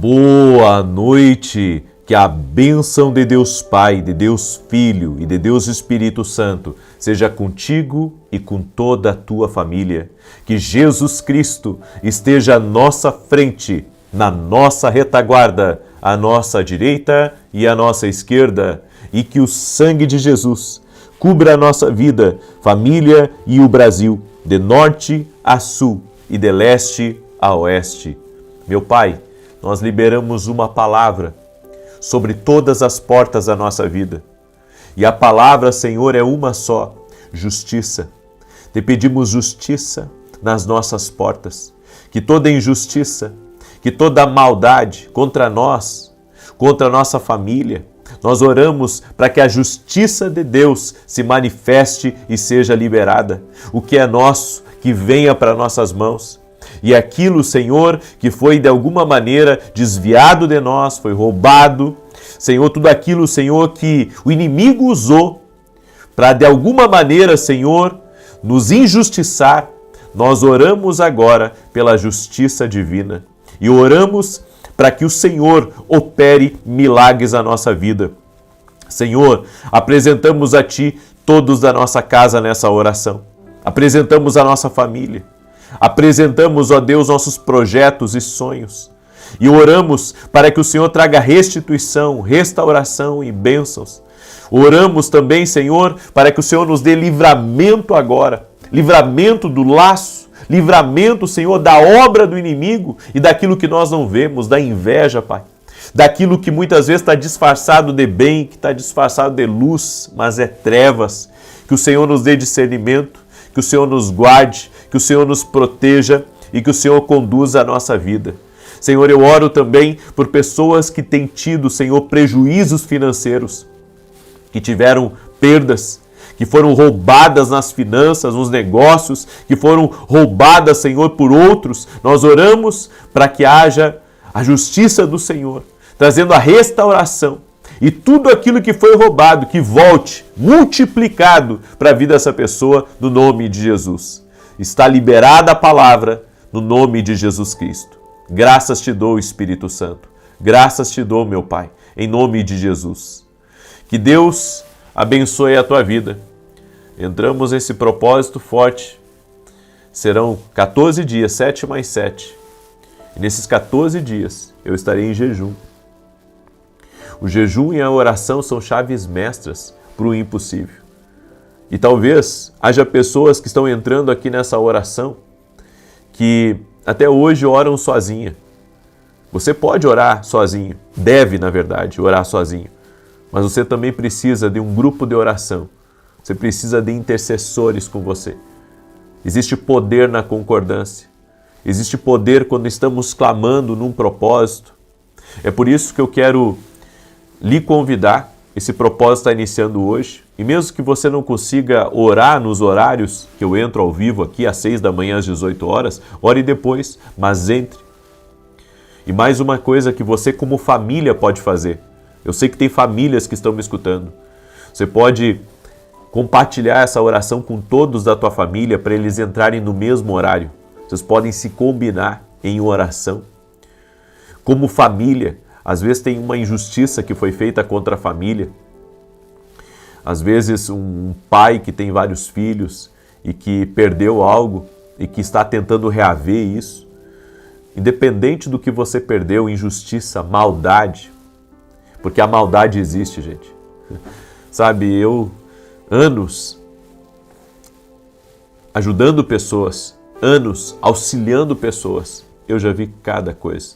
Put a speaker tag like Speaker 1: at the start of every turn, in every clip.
Speaker 1: Boa noite, que a bênção de Deus Pai, de Deus Filho e de Deus Espírito Santo seja contigo e com toda a tua família. Que Jesus Cristo esteja à nossa frente, na nossa retaguarda, à nossa direita e à nossa esquerda, e que o sangue de Jesus cubra a nossa vida, família e o Brasil, de norte a sul e de leste a oeste. Meu Pai, nós liberamos uma palavra sobre todas as portas da nossa vida. E a palavra, Senhor, é uma só: justiça. Te pedimos justiça nas nossas portas. Que toda injustiça, que toda maldade contra nós, contra a nossa família, nós oramos para que a justiça de Deus se manifeste e seja liberada. O que é nosso, que venha para nossas mãos. E aquilo, Senhor, que foi de alguma maneira desviado de nós, foi roubado, Senhor, tudo aquilo, Senhor, que o inimigo usou para de alguma maneira, Senhor, nos injustiçar, nós oramos agora pela justiça divina e oramos para que o Senhor opere milagres na nossa vida. Senhor, apresentamos a Ti todos da nossa casa nessa oração, apresentamos a nossa família, apresentamos, ó Deus, nossos projetos e sonhos e oramos para que o Senhor traga restituição, restauração e bênçãos. Oramos também, Senhor, para que o Senhor nos dê livramento agora, livramento do laço, livramento, Senhor, da obra do inimigo e daquilo que nós não vemos, da inveja, Pai, daquilo que muitas vezes está disfarçado de bem, que está disfarçado de luz, mas é trevas. Que o Senhor nos dê discernimento, que o Senhor nos guarde, que o Senhor nos proteja e que o Senhor conduza a nossa vida. Senhor, eu oro também por pessoas que têm tido, Senhor, prejuízos financeiros, que tiveram perdas, que foram roubadas nas finanças, nos negócios, que foram roubadas, Senhor, por outros. Nós oramos para que haja a justiça do Senhor, trazendo a restauração e tudo aquilo que foi roubado, que volte multiplicado para a vida dessa pessoa, no nome de Jesus. Está liberada a palavra no nome de Jesus Cristo. Graças te dou, Espírito Santo. Graças te dou, meu Pai, em nome de Jesus. Que Deus abençoe a tua vida. Entramos nesse propósito forte. Serão 14 dias, 7 mais 7. E nesses 14 dias eu estarei em jejum. O jejum e a oração são chaves mestras para o impossível. E talvez haja pessoas que estão entrando aqui nessa oração que até hoje oram sozinha. Você pode orar sozinho, deve, na verdade, orar sozinho. Mas você também precisa de um grupo de oração. Você precisa de intercessores com você. Existe poder na concordância. Existe poder quando estamos clamando num propósito. É por isso que eu quero lhe convidar. Esse propósito está iniciando hoje. E mesmo que você não consiga orar nos horários que eu entro ao vivo aqui, às 6 da manhã, às 18 horas, ore depois, mas entre. E mais uma coisa que você como família pode fazer. Eu sei que tem famílias que estão me escutando. Você pode compartilhar essa oração com todos da tua família para eles entrarem no mesmo horário. Vocês podem se combinar em oração. Como família, às vezes tem uma injustiça que foi feita contra a família. Às vezes um pai que tem vários filhos e que perdeu algo e que está tentando reaver isso. Independente do que você perdeu, injustiça, maldade, porque a maldade existe, gente. Sabe, eu, anos ajudando pessoas, anos auxiliando pessoas, eu já vi cada coisa.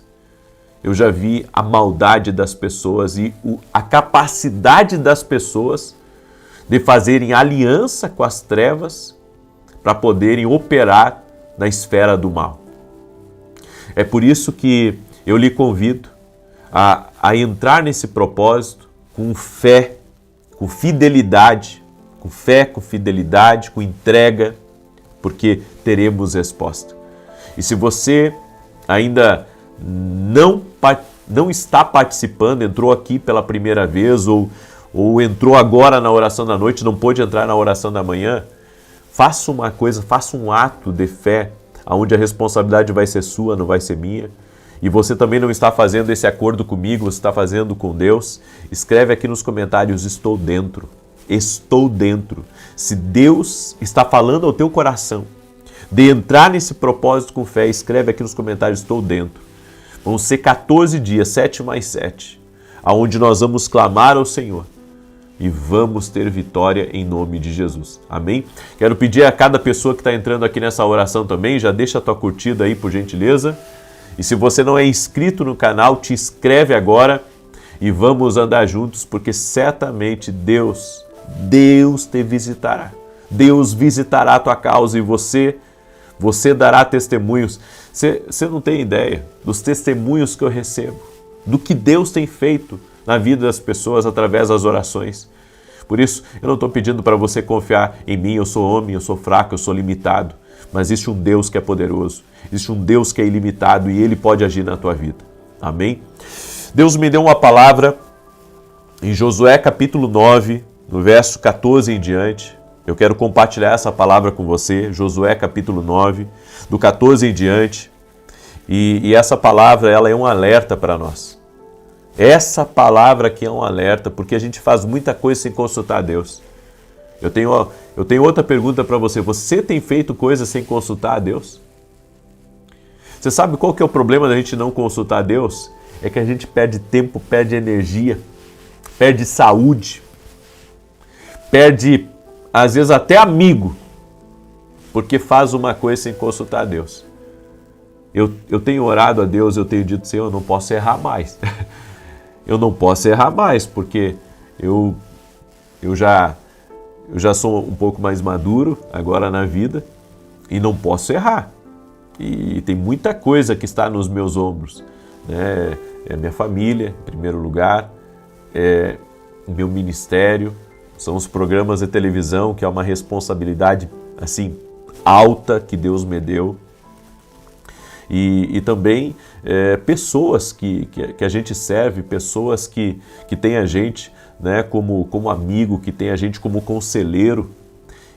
Speaker 1: Eu já vi a maldade das pessoas e a capacidade das pessoas de fazerem aliança com as trevas para poderem operar na esfera do mal. É por isso que eu lhe convido a entrar nesse propósito com fé, com fidelidade, com fé, com fidelidade, com entrega, porque teremos resposta. E se você ainda não está participando, entrou aqui pela primeira vez ou entrou agora na oração da noite, não pôde entrar na oração da manhã, faça uma coisa, faça um ato de fé, onde a responsabilidade vai ser sua, não vai ser minha, e você também não está fazendo esse acordo comigo, você está fazendo com Deus, escreve aqui nos comentários: estou dentro. Estou dentro. Se Deus está falando ao teu coração de entrar nesse propósito com fé, escreve aqui nos comentários: estou dentro. Vão ser 14 dias, 7 mais 7, aonde nós vamos clamar ao Senhor e vamos ter vitória em nome de Jesus. Amém? Quero pedir a cada pessoa que está entrando aqui nessa oração também, já deixa a tua curtida aí, por gentileza. E se você não é inscrito no canal, te inscreve agora e vamos andar juntos, porque certamente Deus te visitará. Deus visitará a tua causa e você dará testemunhos. Você não tem ideia dos testemunhos que eu recebo, do que Deus tem feito na vida das pessoas através das orações. Por isso, eu não estou pedindo para você confiar em mim. Eu sou homem, eu sou fraco, eu sou limitado. Mas existe um Deus que é poderoso, existe um Deus que é ilimitado e Ele pode agir na tua vida. Amém? Deus me deu uma palavra em Josué capítulo 9, no verso 14 em diante. Eu quero compartilhar essa palavra com você, Josué capítulo 9, do 14 em diante. E essa palavra, ela é um alerta para nós. Essa palavra aqui é um alerta, porque a gente faz muita coisa sem consultar a Deus. Eu tenho outra pergunta para você. Você tem feito coisas sem consultar a Deus? Você sabe qual que é o problema da gente não consultar a Deus? É que a gente perde tempo, perde energia, perde saúde, perde, às vezes, até amigo, porque faz uma coisa sem consultar a Deus. Eu tenho orado a Deus, eu tenho dito: Senhor, eu não posso errar mais. Eu não posso errar mais, porque eu já sou um pouco mais maduro agora na vida e não posso errar. E tem muita coisa que está nos meus ombros, né? É minha família, em primeiro lugar, é meu ministério, são os programas de televisão, que é uma responsabilidade assim alta que Deus me deu. E também pessoas que a gente serve, pessoas que têm a gente, né, como amigo, que tem a gente como conselheiro.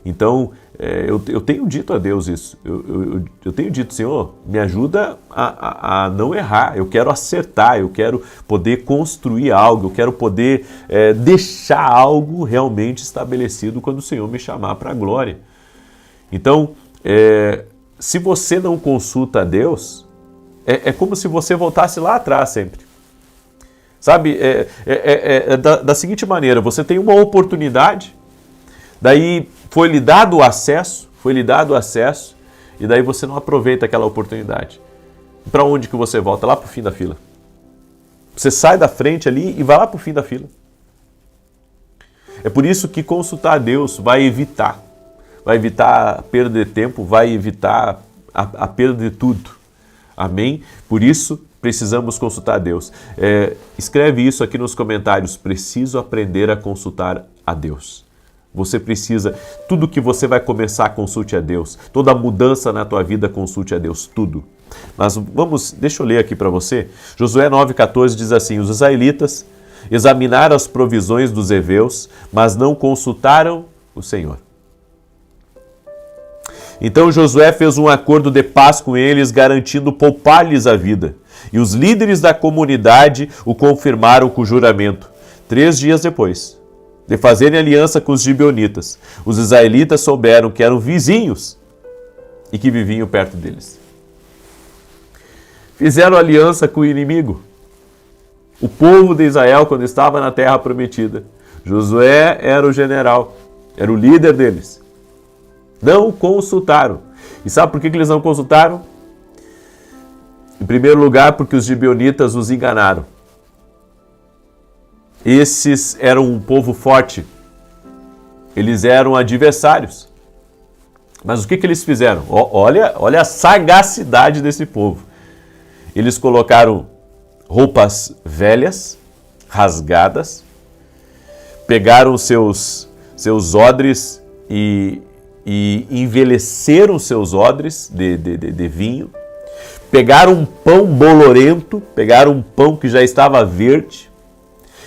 Speaker 1: Então, eu tenho dito a Deus isso. Eu tenho dito: Senhor, me ajuda a não errar. Eu quero acertar, eu quero poder construir algo, eu quero poder deixar algo realmente estabelecido quando o Senhor me chamar para a glória. Então, se você não consulta a Deus, é como se você voltasse lá atrás sempre. Sabe, da seguinte maneira: você tem uma oportunidade, daí foi lhe dado o acesso, e daí você não aproveita aquela oportunidade. Para onde que você volta? Lá para o fim da fila. Você sai da frente ali e vai lá para o fim da fila. É por isso que consultar a Deus vai evitar a perda de tempo, vai evitar a perda de tudo. Amém? Por isso, precisamos consultar a Deus. Escreve isso aqui nos comentários: preciso aprender a consultar a Deus. Você precisa, tudo que você vai começar, consulte a Deus. Toda mudança na tua vida, consulte a Deus, tudo. Mas deixa eu ler aqui para você. Josué 9,14 diz assim: os israelitas examinaram as provisões dos heveus, mas não consultaram o Senhor. Então Josué fez um acordo de paz com eles, garantindo poupar-lhes a vida. E os líderes da comunidade o confirmaram com juramento. 3 dias depois de fazerem aliança com os gibeonitas, os israelitas souberam que eram vizinhos e que viviam perto deles. Fizeram aliança com o inimigo. O povo de Israel, quando estava na terra prometida, Josué era o general, era o líder deles. Não consultaram. E sabe por que eles não consultaram? Em primeiro lugar, porque os gibeonitas os enganaram. Esses eram um povo forte. Eles eram adversários. Mas o que eles fizeram? Olha a sagacidade desse povo. Eles colocaram roupas velhas, rasgadas, pegaram seus odres e envelheceram seus odres de vinho, pegaram um pão bolorento, pegaram um pão que já estava verde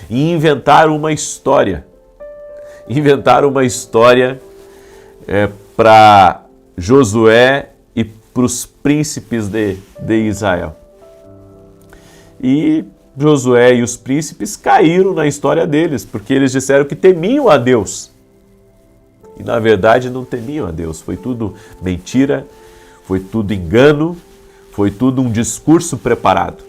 Speaker 1: e inventaram uma história. Inventaram uma história para Josué e para os príncipes de Israel. E Josué e os príncipes caíram na história deles, porque eles disseram que temiam a Deus. E na verdade não temiam a Deus, foi tudo mentira, foi tudo engano, foi tudo um discurso preparado.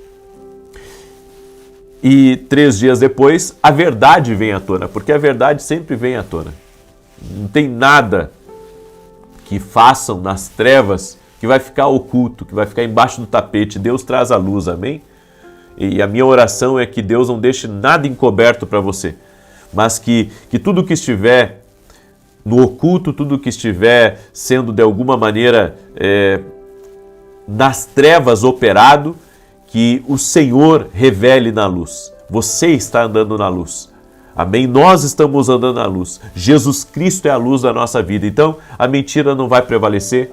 Speaker 1: E 3 dias depois, a verdade vem à tona, porque a verdade sempre vem à tona. Não tem nada que façam nas trevas que vai ficar oculto, que vai ficar embaixo do tapete. Deus traz a luz, amém? E a minha oração é que Deus não deixe nada encoberto para você, mas que tudo que estiver no oculto, tudo que estiver sendo de alguma maneira nas trevas operado, que o Senhor revele na luz. Você está andando na luz. Amém? Nós estamos andando na luz. Jesus Cristo é a luz da nossa vida. Então, a mentira não vai prevalecer,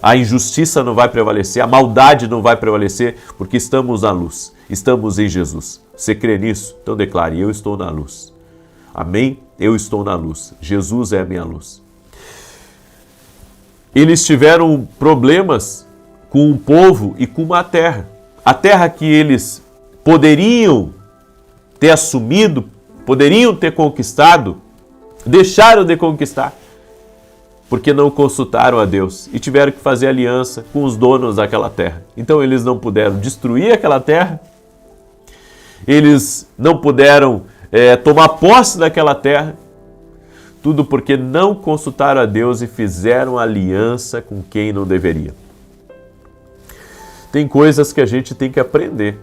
Speaker 1: a injustiça não vai prevalecer, a maldade não vai prevalecer, porque estamos na luz. Estamos em Jesus. Você crê nisso? Então declare: eu estou na luz. Amém? Eu estou na luz. Jesus é a minha luz. Eles tiveram problemas com um povo e com uma terra. A terra que eles poderiam ter assumido, poderiam ter conquistado, deixaram de conquistar, porque não consultaram a Deus e tiveram que fazer aliança com os donos daquela terra. Então eles não puderam destruir aquela terra, eles não puderam tomar posse daquela terra, tudo porque não consultaram a Deus e fizeram aliança com quem não deveria. Tem coisas que a gente tem que aprender,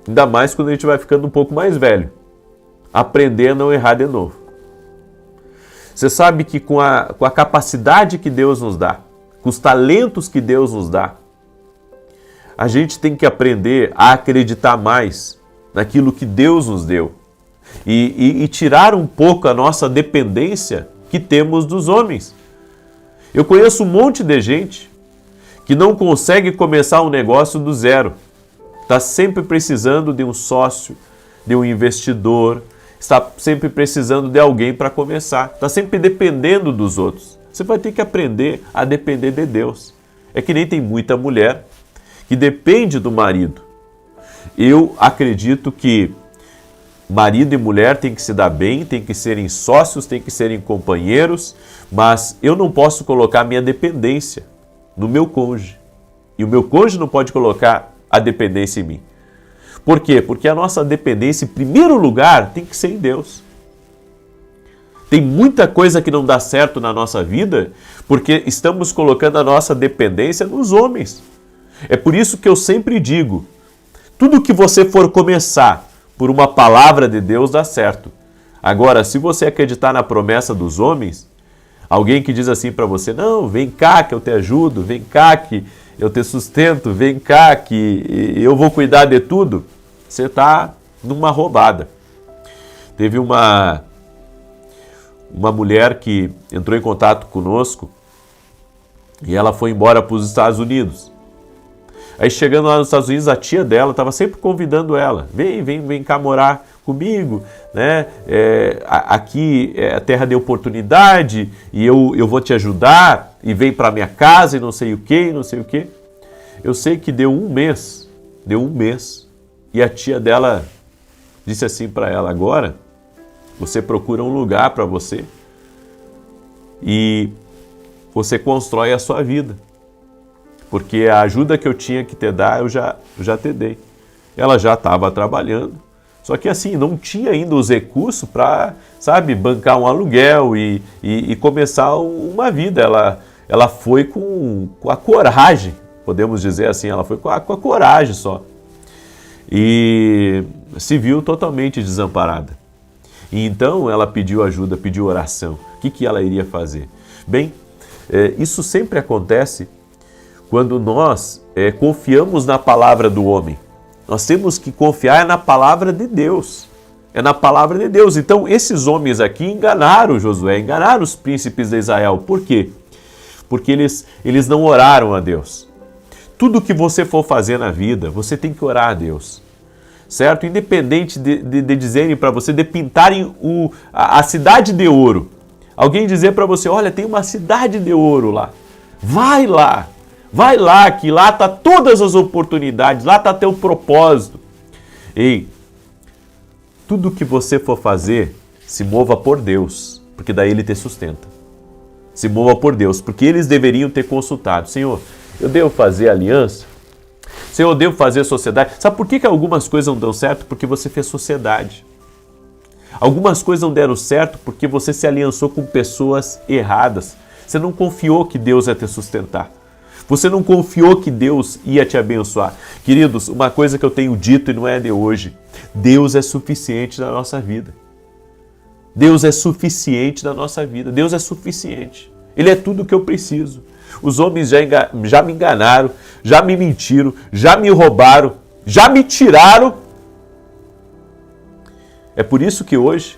Speaker 1: ainda mais quando a gente vai ficando um pouco mais velho. Aprender a não errar de novo. Você sabe que com a capacidade que Deus nos dá, com os talentos que Deus nos dá, a gente tem que aprender a acreditar mais naquilo que Deus nos deu e tirar um pouco a nossa dependência que temos dos homens. Eu conheço um monte de gente que não consegue começar um negócio do zero. Está sempre precisando de um sócio, de um investidor, está sempre precisando de alguém para começar, está sempre dependendo dos outros. Você vai ter que aprender a depender de Deus. É que nem tem muita mulher que depende do marido. Eu acredito que marido e mulher têm que se dar bem, têm que serem sócios, têm que serem companheiros, mas eu não posso colocar minha dependência no meu cônjuge. E o meu cônjuge não pode colocar a dependência em mim. Por quê? Porque a nossa dependência, em primeiro lugar, tem que ser em Deus. Tem muita coisa que não dá certo na nossa vida porque estamos colocando a nossa dependência nos homens. É por isso que eu sempre digo, tudo que você for começar por uma palavra de Deus dá certo. Agora, se você acreditar na promessa dos homens, alguém que diz assim para você: não, vem cá que eu te ajudo, vem cá que eu te sustento, vem cá que eu vou cuidar de tudo, você está numa roubada. Teve uma mulher que entrou em contato conosco e ela foi embora para os Estados Unidos. Aí chegando lá nos Estados Unidos, a tia dela estava sempre convidando ela: vem cá morar comigo, né? Aqui é a terra de oportunidade e eu vou te ajudar, e vem para minha casa e não sei o que, não sei o que. Eu sei que deu um mês, e a tia dela disse assim para ela: agora você procura um lugar para você e você constrói a sua vida, porque a ajuda que eu tinha que te dar eu já te dei. Ela já estava trabalhando, só que assim, não tinha ainda os recursos para, bancar um aluguel e começar uma vida. Ela foi com a coragem, podemos dizer assim, ela foi com a coragem só. E se viu totalmente desamparada. E então ela pediu ajuda, pediu oração. O que ela iria fazer? Bem, isso sempre acontece quando nós confiamos na palavra do homem. Nós temos que confiar na palavra de Deus. É na palavra de Deus. Então, esses homens aqui enganaram Josué, enganaram os príncipes de Israel. Por quê? Porque eles não oraram a Deus. Tudo que você for fazer na vida, você tem que orar a Deus. Certo? Independente de dizerem para você, de pintarem a cidade de ouro. Alguém dizer para você: olha, tem uma cidade de ouro lá. Vai lá. Vai lá, que lá está todas as oportunidades, lá está teu propósito. Ei, tudo que você for fazer, se mova por Deus, porque daí Ele te sustenta. Se mova por Deus, porque eles deveriam ter consultado. Senhor, eu devo fazer aliança? Senhor, eu devo fazer sociedade? Sabe por que algumas coisas não dão certo? Porque você fez sociedade. Algumas coisas não deram certo porque você se aliançou com pessoas erradas. Você não confiou que Deus ia te sustentar. Você não confiou que Deus ia te abençoar. Queridos, uma coisa que eu tenho dito e não é de hoje, Deus é suficiente na nossa vida. Deus é suficiente na nossa vida. Deus é suficiente. Ele é tudo o que eu preciso. Os homens já me enganaram, já me mentiram, já me roubaram, já me tiraram. É por isso que hoje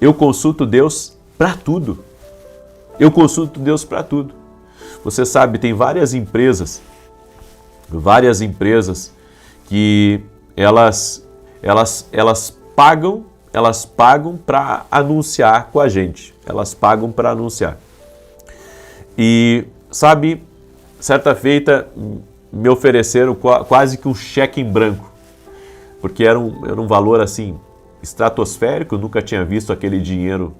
Speaker 1: eu consulto Deus para tudo. Eu consulto Deus para tudo. Você sabe, tem várias empresas que elas pagam para anunciar com a gente. Elas pagam para anunciar. E, sabe, certa feita me ofereceram quase que um cheque em branco, porque era um valor assim estratosférico. Eu nunca tinha visto aquele dinheiro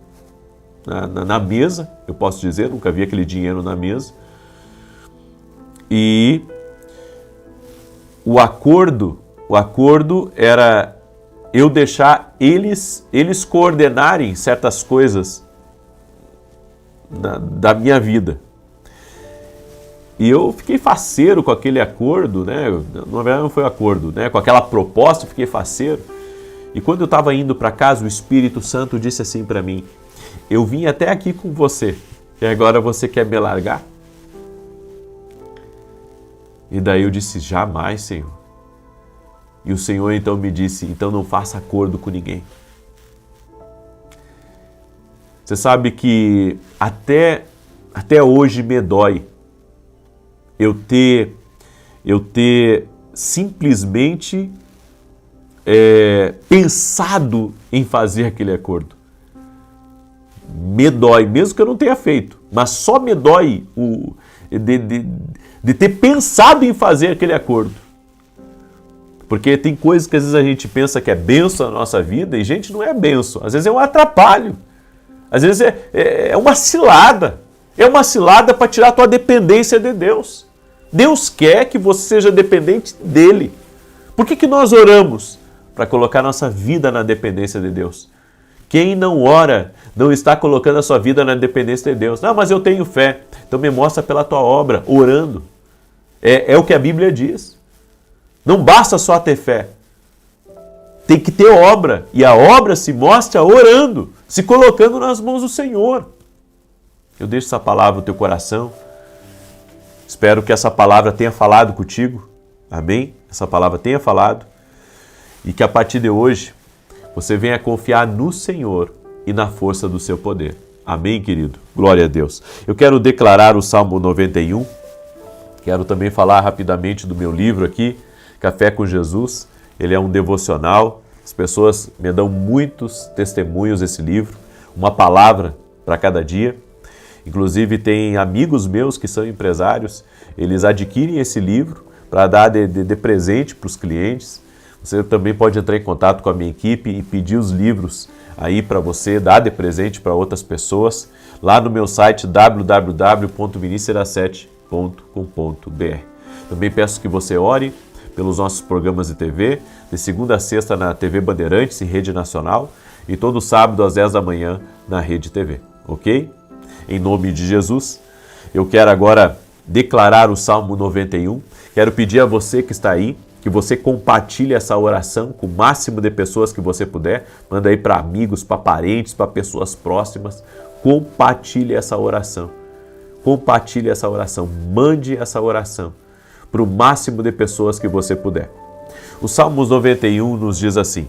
Speaker 1: na mesa, eu posso dizer, nunca vi aquele dinheiro na mesa. E o acordo era eu deixar eles coordenarem certas coisas da minha vida. E eu fiquei faceiro com aquele acordo, né? Na verdade não foi acordo, né? Com aquela proposta eu fiquei faceiro. E quando eu estava indo para casa, o Espírito Santo disse assim para mim: eu vim até aqui com você, e agora você quer me largar? E daí eu disse: jamais, Senhor. E o Senhor então me disse: então não faça acordo com ninguém. Você sabe que até hoje me dói eu ter simplesmente pensado em fazer aquele acordo. Me dói, mesmo que eu não tenha feito, mas só me dói de ter pensado em fazer aquele acordo. Porque tem coisas que às vezes a gente pensa que é bênção na nossa vida e, gente, não é bênção. Às vezes é um atrapalho. Às vezes é uma cilada. É uma cilada para tirar a tua dependência de Deus. Deus quer que você seja dependente dEle. Por que nós oramos? Para colocar nossa vida na dependência de Deus. Quem não ora não está colocando a sua vida na dependência de Deus. Não, mas eu tenho fé. Então me mostra pela tua obra, orando. É o que a Bíblia diz. Não basta só ter fé. Tem que ter obra. E a obra se mostra orando, se colocando nas mãos do Senhor. Eu deixo essa palavra no teu coração. Espero que essa palavra tenha falado contigo. Amém? Essa palavra tenha falado. E que a partir de hoje você venha confiar no Senhor e na força do seu poder. Amém, querido? Glória a Deus. Eu quero declarar o Salmo 91. Quero também falar rapidamente do meu livro aqui, Café com Jesus. Ele é um devocional. As pessoas me dão muitos testemunhos desse livro. Uma palavra para cada dia. Inclusive tem amigos meus que são empresários. Eles adquirem esse livro para dar de presente para os clientes. Você também pode entrar em contato com a minha equipe e pedir os livros aí para você, dar de presente para outras pessoas, lá no meu site www.ministera7.com.br. Também peço que você ore pelos nossos programas de TV, de segunda a sexta na TV Bandeirantes, em rede nacional, e todo sábado às 10 da manhã na Rede TV, ok? Em nome de Jesus, eu quero agora declarar o Salmo 91. Quero pedir a você que está aí, que você compartilhe essa oração com o máximo de pessoas que você puder. Manda aí para amigos, para parentes, para pessoas próximas. Compartilhe essa oração. Compartilhe essa oração. Mande essa oração para o máximo de pessoas que você puder. O Salmos 91 nos diz assim: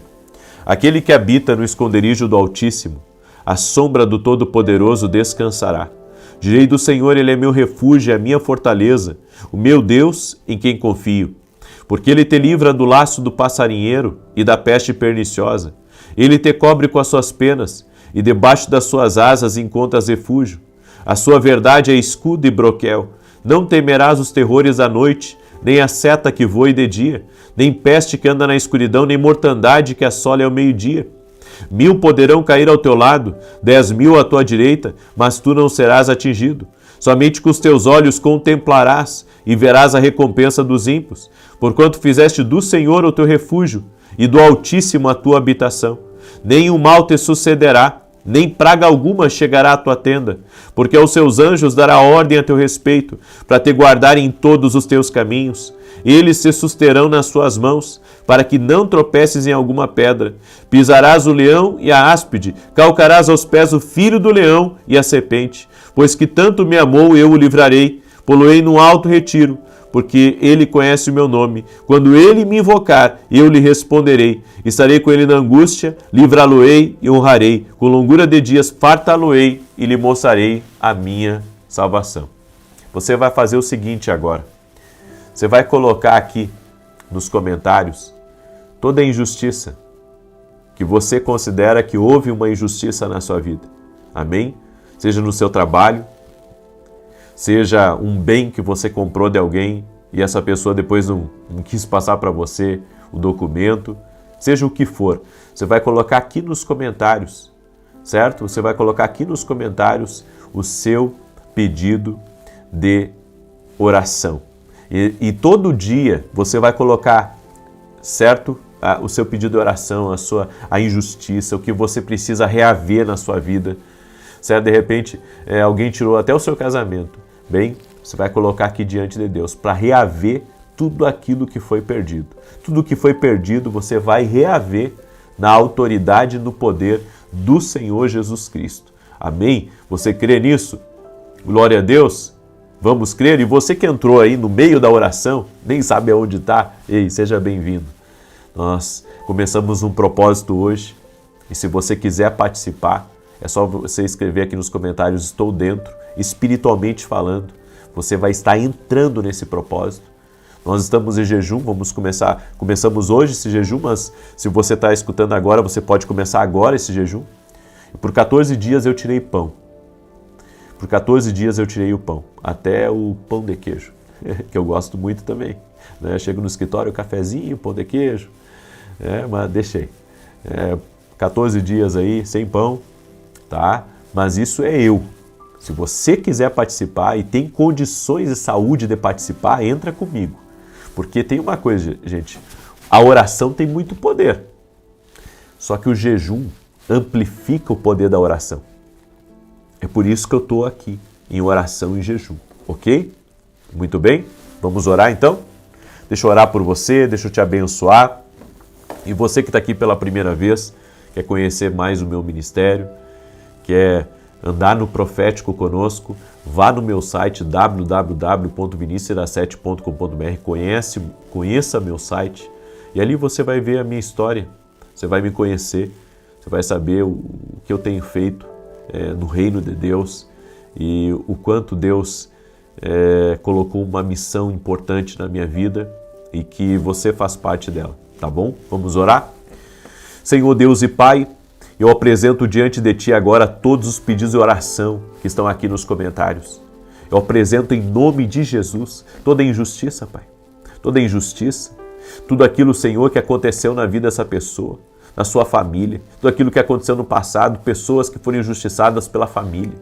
Speaker 1: aquele que habita no esconderijo do Altíssimo, à sombra do Todo-Poderoso descansará. Direi do Senhor, Ele é meu refúgio, é a minha fortaleza, o meu Deus em quem confio. Porque Ele te livra do laço do passarinheiro e da peste perniciosa. Ele te cobre com as suas penas, e debaixo das suas asas encontras refúgio. A sua verdade é escudo e broquel. Não temerás os terrores da noite, nem a seta que voe de dia, nem peste que anda na escuridão, nem mortandade que assole ao meio-dia. 1000 poderão cair ao teu lado, 10.000 à tua direita, mas tu não serás atingido. Somente com os teus olhos contemplarás e verás a recompensa dos ímpios, porquanto fizeste do Senhor o teu refúgio e do Altíssimo a tua habitação. Nenhum mal te sucederá, nem praga alguma chegará à tua tenda, porque aos seus anjos dará ordem a teu respeito, para te guardarem em todos os teus caminhos. Eles se susterão nas suas mãos, para que não tropeces em alguma pedra. Pisarás o leão e a áspide, calcarás aos pés o filho do leão e a serpente. Pois que tanto me amou, eu o livrarei, pô-lo-ei num alto retiro, porque ele conhece o meu nome. Quando ele me invocar, eu lhe responderei. Estarei com ele na angústia, livrá-lo-ei e honrarei. Com longura de dias fartá-lo-ei e lhe mostrarei a minha salvação. Você vai fazer o seguinte agora. Você vai colocar aqui nos comentários toda a injustiça que você considera que houve uma injustiça na sua vida. Amém? Seja no seu trabalho, seja um bem que você comprou de alguém e essa pessoa depois não quis passar para você o documento, seja o que for. Você vai colocar aqui nos comentários, certo? Você vai colocar aqui nos comentários o seu pedido de oração. E todo dia você vai colocar, certo? O seu pedido de oração, a injustiça, o que você precisa reaver na sua vida. Certo? De repente, alguém tirou até o seu casamento. Bem, você vai colocar aqui diante de Deus para reaver tudo aquilo que foi perdido. Tudo que foi perdido você vai reaver na autoridade e no poder do Senhor Jesus Cristo. Amém? Você crê nisso? Glória a Deus! Vamos crer? E você que entrou aí no meio da oração, nem sabe aonde está, ei, seja bem-vindo. Nós começamos um propósito hoje e se você quiser participar, é só você escrever aqui nos comentários, estou dentro, espiritualmente falando. Você vai estar entrando nesse propósito. Nós estamos em jejum, começamos hoje esse jejum, mas se você está escutando agora, você pode começar agora esse jejum. E por 14 dias eu tirei pão. Por 14 dias eu tirei o pão, até o pão de queijo, que eu gosto muito também. Né? Chego no escritório, cafezinho, pão de queijo, mas deixei. 14 dias aí sem pão. Tá? Mas isso é eu. Se você quiser participar e tem condições de saúde de participar, entra comigo. Porque tem uma coisa, gente, a oração tem muito poder. Só que o jejum amplifica o poder da oração. É por isso que eu estou aqui, em oração e jejum, ok? Muito bem? Vamos orar então? Deixa eu orar por você, deixa eu te abençoar. E você que está aqui pela primeira vez, quer conhecer mais o meu ministério, quer andar no profético conosco, vá no meu site www.vinicius7.com.br, conheça meu site e ali você vai ver a minha história, você vai me conhecer, você vai saber o que eu tenho feito no reino de Deus e o quanto Deus colocou uma missão importante na minha vida e que você faz parte dela, tá bom? Vamos orar? Senhor Deus e Pai, eu apresento diante de Ti agora todos os pedidos de oração que estão aqui nos comentários. Eu apresento em nome de Jesus toda injustiça, Pai. Toda injustiça, tudo aquilo, Senhor, que aconteceu na vida dessa pessoa, na sua família, tudo aquilo que aconteceu no passado, pessoas que foram injustiçadas pela família,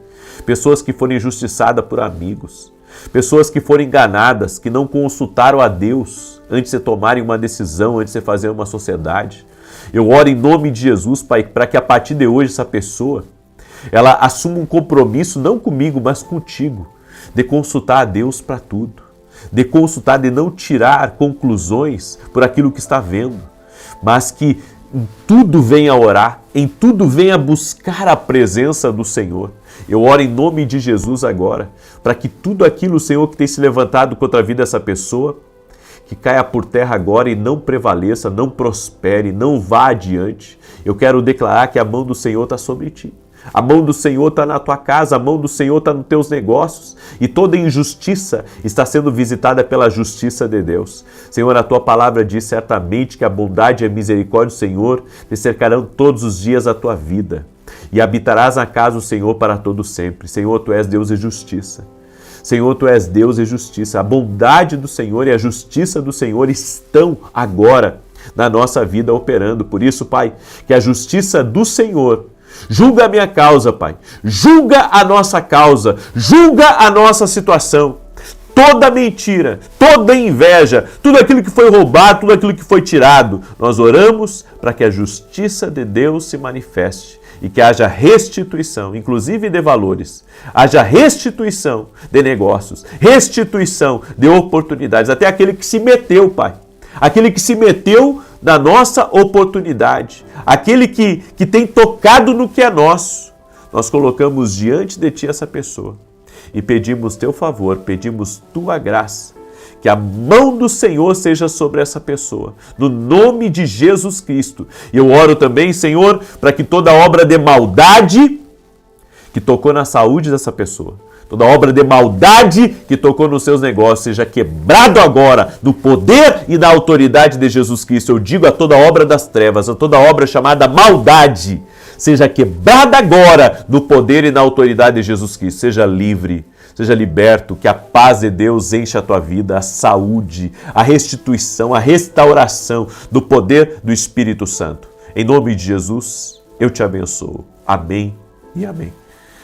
Speaker 1: pessoas que foram injustiçadas por amigos, pessoas que foram enganadas, que não consultaram a Deus antes de tomarem uma decisão, antes de fazer uma sociedade. Eu oro em nome de Jesus, Pai, para que a partir de hoje essa pessoa, ela assuma um compromisso, não comigo, mas contigo, de consultar a Deus para tudo, de consultar, de não tirar conclusões por aquilo que está vendo, mas que em tudo venha orar, em tudo venha buscar a presença do Senhor. Eu oro em nome de Jesus agora, para que tudo aquilo, Senhor, que tem se levantado contra a vida dessa pessoa, que caia por terra agora e não prevaleça, não prospere, não vá adiante. Eu quero declarar que a mão do Senhor está sobre ti. A mão do Senhor está na tua casa, a mão do Senhor está nos teus negócios e toda injustiça está sendo visitada pela justiça de Deus. Senhor, a tua palavra diz certamente que a bondade e a misericórdia do Senhor te cercarão todos os dias da tua vida e habitarás na casa do Senhor para todo sempre. Senhor, tu és Deus de justiça. Senhor, Tu és Deus e justiça. A bondade do Senhor e a justiça do Senhor estão agora na nossa vida operando. Por isso, Pai, que a justiça do Senhor julga a minha causa, Pai. Julga a nossa causa. Julga a nossa situação. Toda mentira, toda inveja, tudo aquilo que foi roubado, tudo aquilo que foi tirado, nós oramos para que a justiça de Deus se manifeste e que haja restituição, inclusive de valores, haja restituição de negócios, restituição de oportunidades, até aquele que se meteu, Pai, aquele que se meteu na nossa oportunidade, aquele que tem tocado no que é nosso, nós colocamos diante de Ti essa pessoa. E pedimos Teu favor, pedimos Tua graça, que a mão do Senhor seja sobre essa pessoa, no nome de Jesus Cristo. E eu oro também, Senhor, para que toda obra de maldade que tocou na saúde dessa pessoa, toda obra de maldade que tocou nos seus negócios, seja quebrado agora no poder e na autoridade de Jesus Cristo. Eu digo a toda obra das trevas, a toda obra chamada maldade, seja quebrada agora no poder e na autoridade de Jesus Cristo. Seja livre, seja liberto, que a paz de Deus encha a tua vida, a saúde, a restituição, a restauração do poder do Espírito Santo. Em nome de Jesus, eu te abençoo. Amém e amém.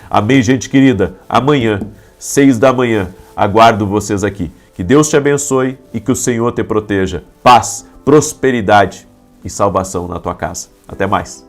Speaker 1: Amém, gente querida. Amanhã, 6 da manhã, aguardo vocês aqui. Que Deus te abençoe e que o Senhor te proteja. Paz, prosperidade e salvação na tua casa. Até mais.